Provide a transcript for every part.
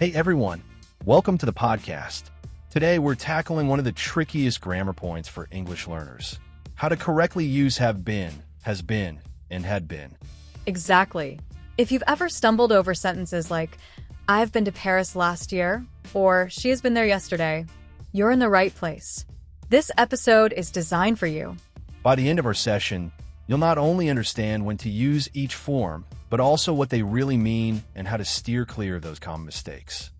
Hey everyone, welcome to the podcast. Today we're tackling one of the trickiest grammar points for English learners. How to correctly use have been, has been, and had been. Exactly. If you've ever stumbled over sentences like, I've been to Paris last year, or she has been there yesterday, you're in the right place. This episode is designed for you. By the end of our session, you'll not only understand when to use each form, but also what they really mean and how to steer clear of those common mistakes.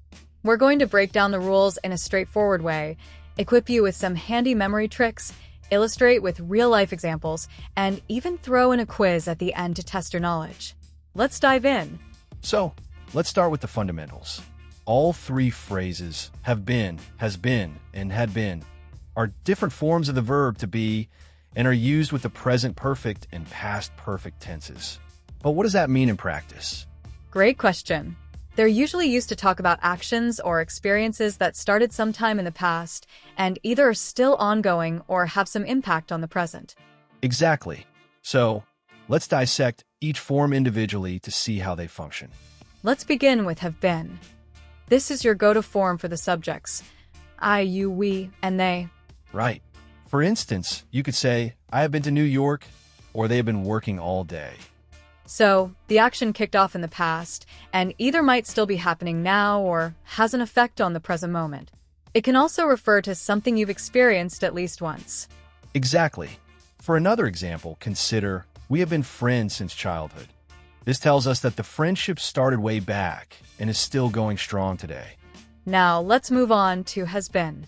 We're going to break down the rules in a straightforward way, equip you with some handy memory tricks, illustrate with real-life examples, and even throw in a quiz at the end to test your knowledge. Let's dive in. So, let's start with the fundamentals. All three phrases, have been, has been, and had been, are different forms of the verb to be and are used with the present perfect and past perfect tenses. But what does that mean in practice? Great question. They're usually used to talk about actions or experiences that started sometime in the past and either are still ongoing or have some impact on the present. Exactly. So, let's dissect each form individually to see how they function. Let's begin with have been. This is your go-to form for the subjects I, you, we, and they. Right. For instance, you could say, I have been to New York, or they have been working all day. So, the action kicked off in the past, and either might still be happening now or has an effect on the present moment. It can also refer to something you've experienced at least once. Exactly. For another example, consider, we have been friends since childhood. This tells us that the friendship started way back and is still going strong today. Now, let's move on to has been.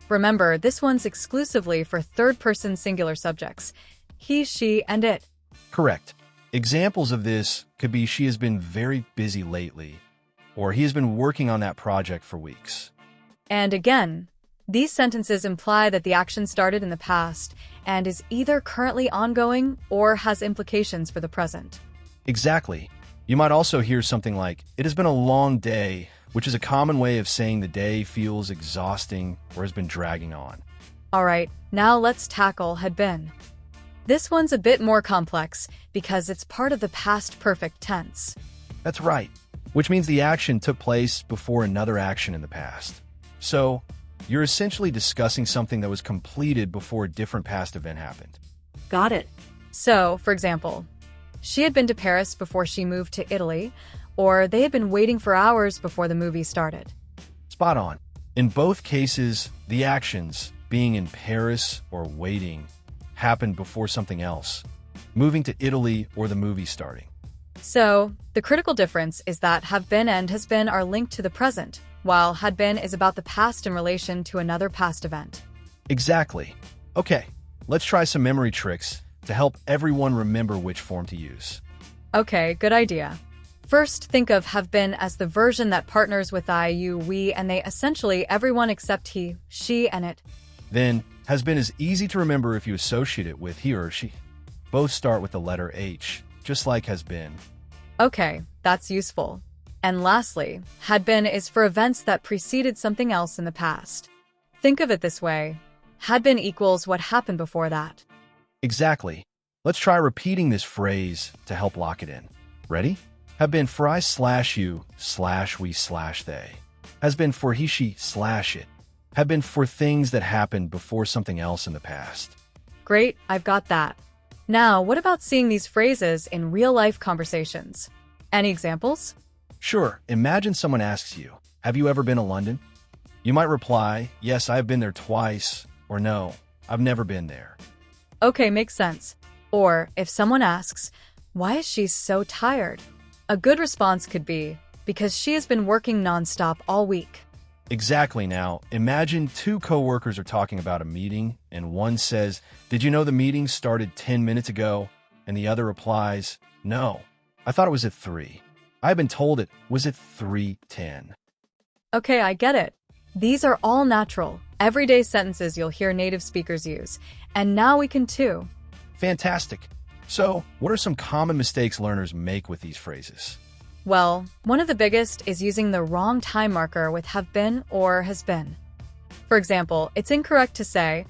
Remember, this one's exclusively for third-person singular subjects. He, she, and it. Correct. Examples of this could be she has been very busy lately, or he has been working on that project for weeks. And again, these sentences imply that the action started in the past and is either currently ongoing or has implications for the present. Exactly. You might also hear something like, it has been a long day, which is a common way of saying the day feels exhausting or has been dragging on. All right, now let's tackle had been. This one's a bit more complex because it's part of the past perfect tense. That's right, which means the action took place before another action in the past. So, you're essentially discussing something that was completed before a different past event happened. Got it. So, for example, she had been to Paris before she moved to Italy, or they had been waiting for hours before the movie started. Spot on. In both cases, the actions, being in Paris or waiting, happened before something else, moving to Italy or the movie starting. So, the critical difference is that have been and has been are linked to the present, while had been is about the past in relation to another past event. Exactly. Okay, let's try some memory tricks to help everyone remember which form to use. Okay, good idea. First, think of have been as the version that partners with I, you, we, and they, essentially everyone except he, she, and it. Then, has been is easy to remember if you associate it with he or she. Both start with the letter H, just like has been. Okay, that's useful. And lastly, had been is for events that preceded something else in the past. Think of it this way. Had been equals what happened before that. Exactly. Let's try repeating this phrase to help lock it in. Ready? Have been for I slash you slash we slash they. Has been for he, she slash it. Have been for things that happened before something else in the past. Great, I've got that. Now, what about seeing these phrases in real-life conversations? Any examples? Sure, imagine someone asks you, have you ever been to London? You might reply, yes, I've been there twice, or no, I've never been there. Okay, makes sense. Or, if someone asks, why is she so tired? A good response could be, because she has been working nonstop all week. Exactly. Now, imagine two coworkers are talking about a meeting, and one says, did you know the meeting started 10 minutes ago? And the other replies, no, I thought it was at 3. I've been told it was at 3:10. Okay, I get it. These are all natural, everyday sentences you'll hear native speakers use, and now we can too. Fantastic. So, what are some common mistakes learners make with these phrases? Well, one of the biggest is using the wrong time marker with have been or has been. For example, it's incorrect to say,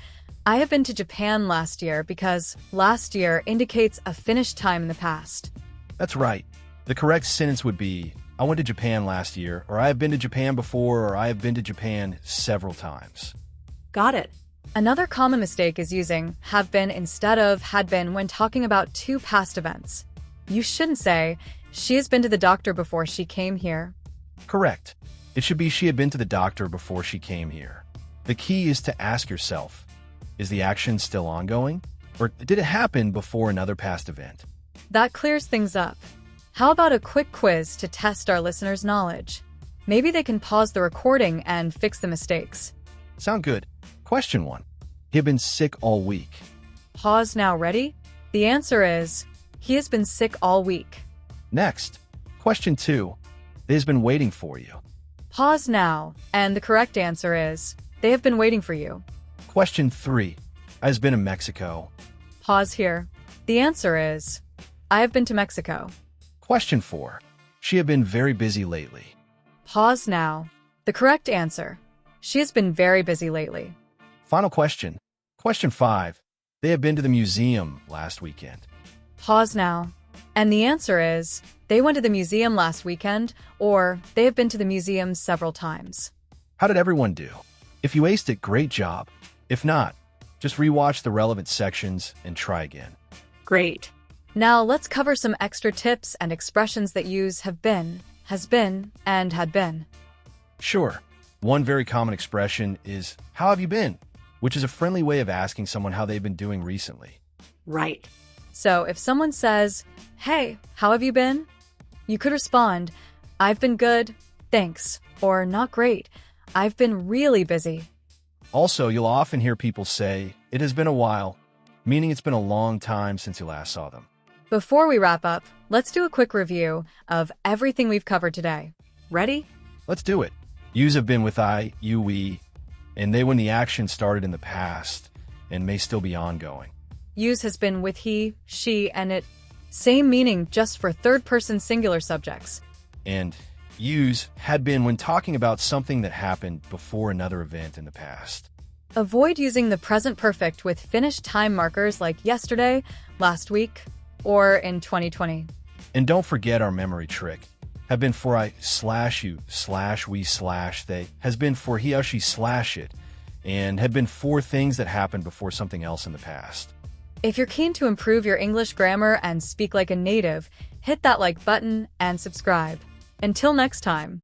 I have been to Japan last year because last year indicates a finished time in the past. That's right. The correct sentence would be, I went to Japan last year, or I have been to Japan before, or I have been to Japan several times. Got it. Another common mistake is using have been instead of had been when talking about two past events. You shouldn't say, she has been to the doctor before she came here. Correct. It should be she had been to the doctor before she came here. The key is to ask yourself, is the action still ongoing? Or did it happen before another past event? That clears things up. How about a quick quiz to test our listeners' knowledge? Maybe they can pause the recording and fix the mistakes. Sound good. Question 1. He had been sick all week. Pause now. Ready? The answer is, he has been sick all week. Next. Question 2. They has been waiting for you. Pause now, and the correct answer is, they have been waiting for you. Question 3. I has been in Mexico. Pause here. The answer is, I have been to Mexico. Question 4. She had been very busy lately. Pause now. The correct answer, she has been very busy lately. Final question. Question 5. They have been to the museum last weekend. Pause now. And the answer is, they went to the museum last weekend, or they have been to the museum several times. How did everyone do? If you aced it, great job. If not, just rewatch the relevant sections and try again. Great. Now let's cover some extra tips and expressions that use have been, has been, and had been. Sure. One very common expression is, how have you been? Which is a friendly way of asking someone how they've been doing recently. Right. So if someone says, hey, how have you been? You could respond, I've been good, thanks, or not great. I've been really busy. Also, you'll often hear people say, it has been a while, meaning it's been a long time since you last saw them. Before we wrap up, let's do a quick review of everything we've covered today. Ready? Let's do it. Use have been with I, you, we, and they when the action started in the past and may still be ongoing. Use has been with he, she, and it. Same meaning, just for third-person singular subjects. And use had been when talking about something that happened before another event in the past. Avoid using the present perfect with finished time markers like yesterday, last week, or in 2020. And don't forget our memory trick. Have been for I slash you slash we slash they has been for he or she slash it, and had been for things that happened before something else in the past. If you're keen to improve your English grammar and speak like a native, hit that like button and subscribe. Until next time.